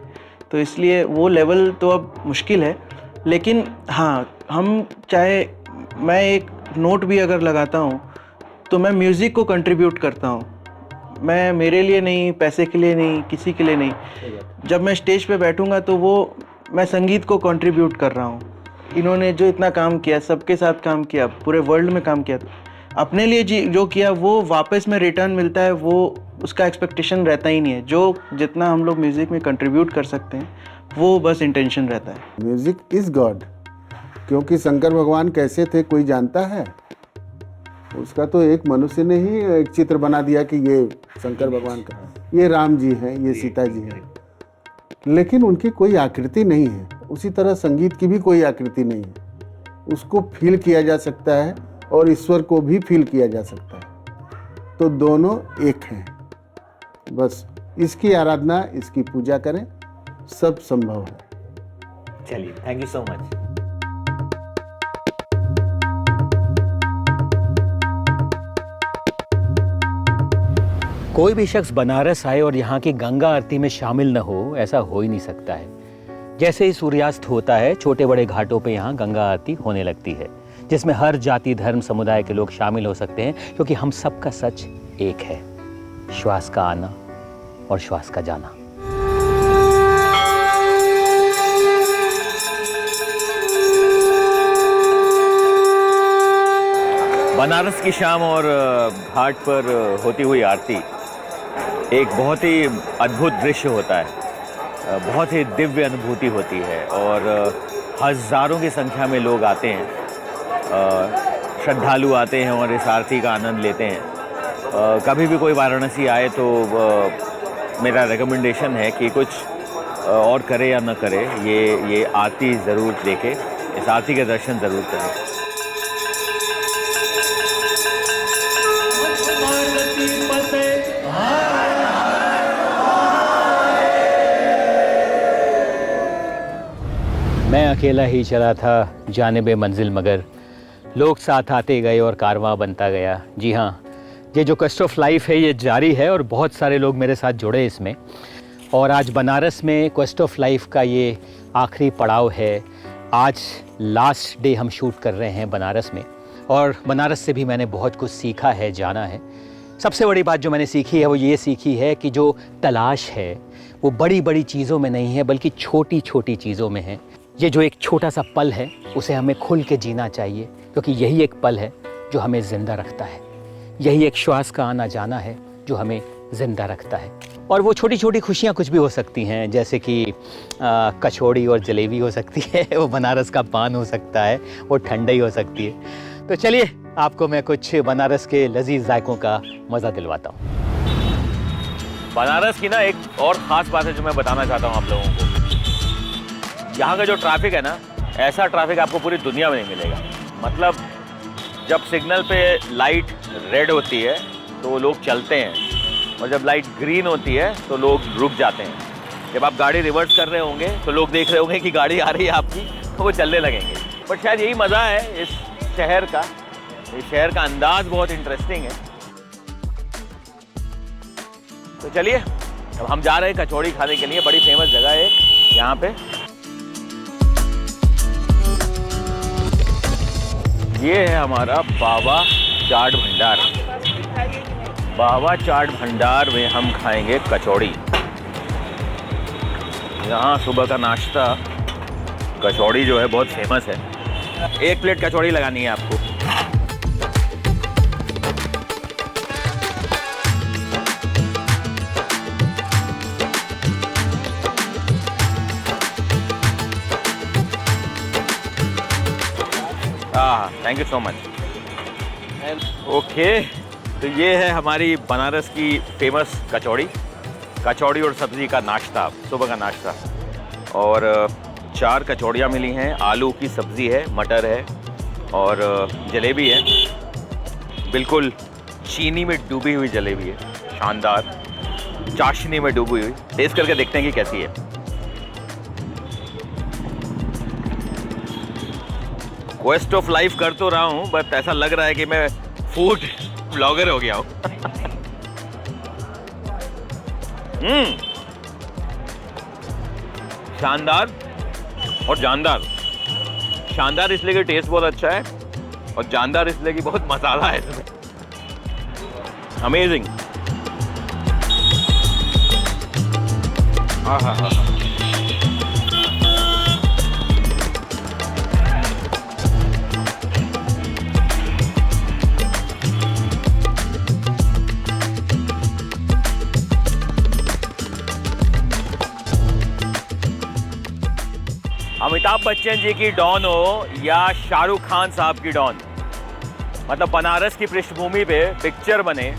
S2: तो इसलिए वो लेवल तो अब मुश्किल है। लेकिन हाँ, हम चाहे मैं एक नोट भी अगर लगाता हूँ तो मैं म्यूज़िक को कंट्रीब्यूट करता हूँ, मैं मेरे लिए नहीं, पैसे के लिए नहीं, किसी के लिए नहीं। जब मैं स्टेज पे बैठूंगा तो वो मैं संगीत को कंट्रीब्यूट कर रहा हूँ। इन्होंने जो इतना काम किया, सबके साथ काम किया, पूरे वर्ल्ड में काम किया, अपने लिए जो किया वो वापस में रिटर्न मिलता है, वो उसका एक्सपेक्टेशन रहता ही नहीं है। जो जितना हम लोग म्यूज़िक में कंट्रीब्यूट कर सकते हैं वो बस इंटेंशन रहता है।
S9: म्यूजिक इज गॉड, क्योंकि शंकर भगवान कैसे थे कोई जानता है? उसका तो एक मनुष्य ने ही एक चित्र बना दिया कि ये शंकर भगवान का, ये राम जी हैं, ये सीता जी हैं, लेकिन उनकी कोई आकृति नहीं है। उसी तरह संगीत की भी कोई आकृति नहीं है, उसको फील किया जा सकता है और ईश्वर को भी फील किया जा सकता है। तो दोनों एक हैं, बस इसकी आराधना, इसकी पूजा करें, सब संभव है।
S1: चलिए, थैंक यू सो मच। कोई भी शख्स बनारस आए और यहाँ की गंगा आरती में शामिल न हो, ऐसा हो ही नहीं सकता है। जैसे ही सूर्यास्त होता है, छोटे बड़े घाटों पे यहाँ गंगा आरती होने लगती है, जिसमें हर जाति धर्म समुदाय के लोग शामिल हो सकते हैं, क्योंकि हम सबका सच एक है, श्वास का आना और श्वास का जाना। बनारस की शाम और घाट पर होती हुई आरती एक बहुत ही अद्भुत दृश्य होता है, बहुत ही दिव्य अनुभूति होती है और हज़ारों की संख्या में लोग आते हैं, श्रद्धालु आते हैं और इस आरती का आनंद लेते हैं। कभी भी कोई वाराणसी आए तो मेरा रिकमेंडेशन है कि कुछ और करे या न करे, ये आरती ज़रूर देखे, इस आरती के दर्शन ज़रूर करें। मैं अकेला ही चला था जानिबे मंजिल, मगर लोग साथ आते गए और कारवां बनता गया। जी हाँ, ये जो क्वेस्ट ऑफ लाइफ है ये जारी है और बहुत सारे लोग मेरे साथ जुड़े इसमें। और आज बनारस में क्वेस्ट ऑफ लाइफ का ये आखिरी पड़ाव है। आज लास्ट डे हम शूट कर रहे हैं बनारस में, और बनारस से भी मैंने बहुत कुछ सीखा है, जाना है। सबसे बड़ी बात जो मैंने सीखी है वो ये सीखी है कि जो तलाश है वो बड़ी बड़ी चीज़ों में नहीं है, बल्कि छोटी छोटी चीज़ों में है। ये जो एक छोटा सा पल है उसे हमें खुल के जीना चाहिए, क्योंकि यही एक पल है जो हमें ज़िंदा रखता है। यही एक श्वास का आना जाना है जो हमें ज़िंदा रखता है। और वो छोटी छोटी खुशियाँ कुछ भी हो सकती हैं, जैसे कि कचौड़ी और जलेबी हो सकती है, वो बनारस का पान हो सकता है, वो ठंडाई हो सकती है। तो चलिए आपको मैं कुछ बनारस के लजीज जायकों का मज़ा दिलवाता हूँ। बनारस की ना एक और ख़ास बात है जो मैं बताना चाहता हूँ आप लोगों को। यहाँ का जो ट्रैफिक है ना, ऐसा ट्रैफिक आपको पूरी दुनिया में नहीं मिलेगा। मतलब जब सिग्नल पे लाइट रेड होती है तो लोग चलते हैं, और जब लाइट ग्रीन होती है तो लोग रुक जाते हैं। जब आप गाड़ी रिवर्स कर रहे होंगे तो लोग देख रहे होंगे कि गाड़ी आ रही है आपकी, तो वो चलने लगेंगे। बट शायद यही मज़ा है इस शहर का। इस शहर का अंदाज बहुत इंटरेस्टिंग है। तो चलिए अब हम जा रहे हैं कचौड़ी खाने के लिए। बड़ी फेमस जगह है एक यहाँ पे। ये है हमारा बाबा चाट भंडार। बाबा चाट भंडार में हम खाएंगे कचौड़ी। यहाँ सुबह का नाश्ता कचौड़ी जो है बहुत फेमस है। 1 प्लेट कचौड़ी लगानी है आपको। हाँ, thank you so much. Okay, तो ये है हमारी बनारस की फेमस कचौड़ी। कचौड़ी और सब्ज़ी का नाश्ता, सुबह का नाश्ता। और 4 कचौड़ियाँ मिली हैं। आलू की सब्ज़ी है, मटर है और जलेबी है। बिल्कुल चीनी में डूबी हुई जलेबी है, शानदार। चाशनी में डूबी हुई। टेस्ट करके देखते हैं कि कैसी है। क्वेस्ट ऑफ लाइफ कर तो रहा हूँ, बट ऐसा लग रहा है कि मैं फूड ब्लॉगर हो गया हूँ। शानदार और जानदार। शानदार इसलिए कि टेस्ट बहुत अच्छा है, और जानदार इसलिए कि बहुत मसाला है इसमें। अमेजिंग। हाँ हाँ हाँ। अमिताभ बच्चन जी की डॉन हो या शाहरुख खान साहब की डॉन, मतलब बनारस की पृष्ठभूमि पे पिक्चर बने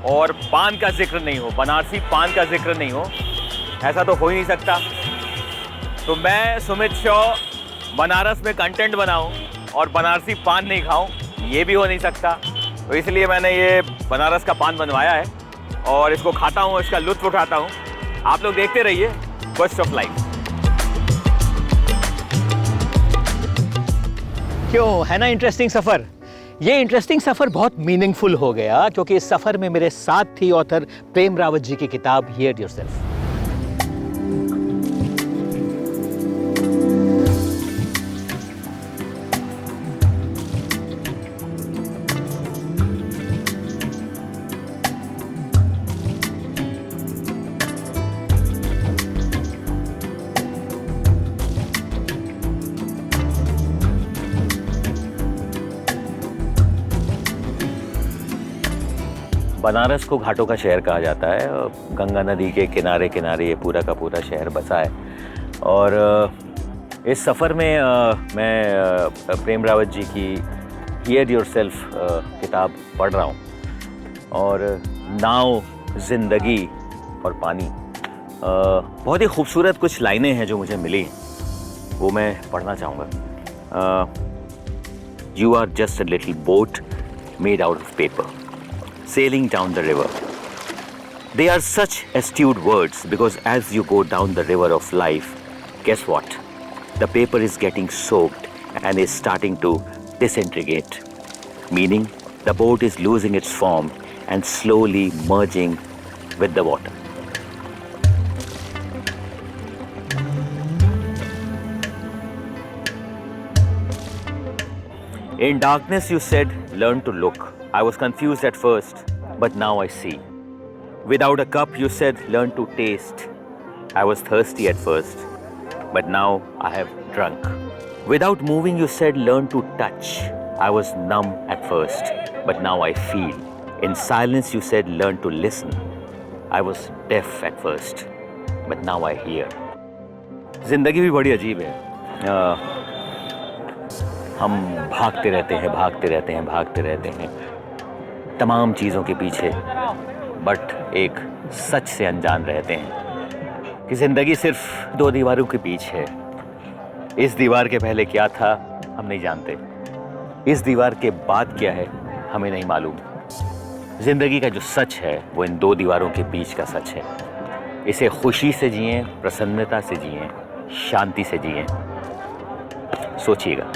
S1: और पान का जिक्र नहीं हो, बनारसी पान का जिक्र नहीं हो, ऐसा तो हो ही नहीं सकता। तो मैं सुमित शॉ बनारस में कंटेंट बनाऊं और बनारसी पान नहीं खाऊं, ये भी हो नहीं सकता। तो इसलिए मैंने ये बनारस का पान बनवाया है और इसको खाता हूँ, इसका लुत्फ उठाता हूँ। आप लोग देखते रहिए क्वेस्ट ऑफ लाइफ। क्यों, है ना इंटरेस्टिंग सफ़र। ये इंटरेस्टिंग सफ़र बहुत मीनिंगफुल हो गया क्योंकि इस सफ़र में मेरे साथ थी ऑथर प्रेम रावत जी की किताब हियर योरसेल्फ। बनारस को घाटों का शहर कहा जाता है। गंगा नदी के किनारे किनारे ये पूरा का पूरा शहर बसा है। और इस सफ़र में मैं प्रेम रावत जी की हियर योरसेल्फ किताब पढ़ रहा हूँ। और नाव, ज़िंदगी और पानी, बहुत ही खूबसूरत कुछ लाइनें हैं जो मुझे मिली, वो मैं पढ़ना चाहूँगा। You are just a little boat made out of paper, sailing down the river. They are such astute words because as you go down the river of life, guess what? The paper is getting soaked and is starting to disintegrate, meaning the boat is losing its form and slowly merging with the water. In darkness, you said, learn to look. I was confused at first, but now I see. Without a cup, you said, learn to taste. I was thirsty at first, but now I have drunk. Without moving, you said, learn to touch. I was numb at first, but now I feel. In silence, you said, learn to listen. I was deaf at first, but now I hear. जिंदगी भी बड़ी अजीब है. हम भागते रहते हैं तमाम चीज़ों के पीछे, बट एक सच से अनजान रहते हैं कि ज़िंदगी सिर्फ 2 दीवारों के पीछे है. इस दीवार के पहले क्या था हम नहीं जानते, इस दीवार के बाद क्या है हमें नहीं मालूम. ज़िंदगी का जो सच है वो इन 2 दीवारों के बीच का सच है. इसे खुशी से जिएं, प्रसन्नता से जिएं, शांति से जिएं. सोचिएगा.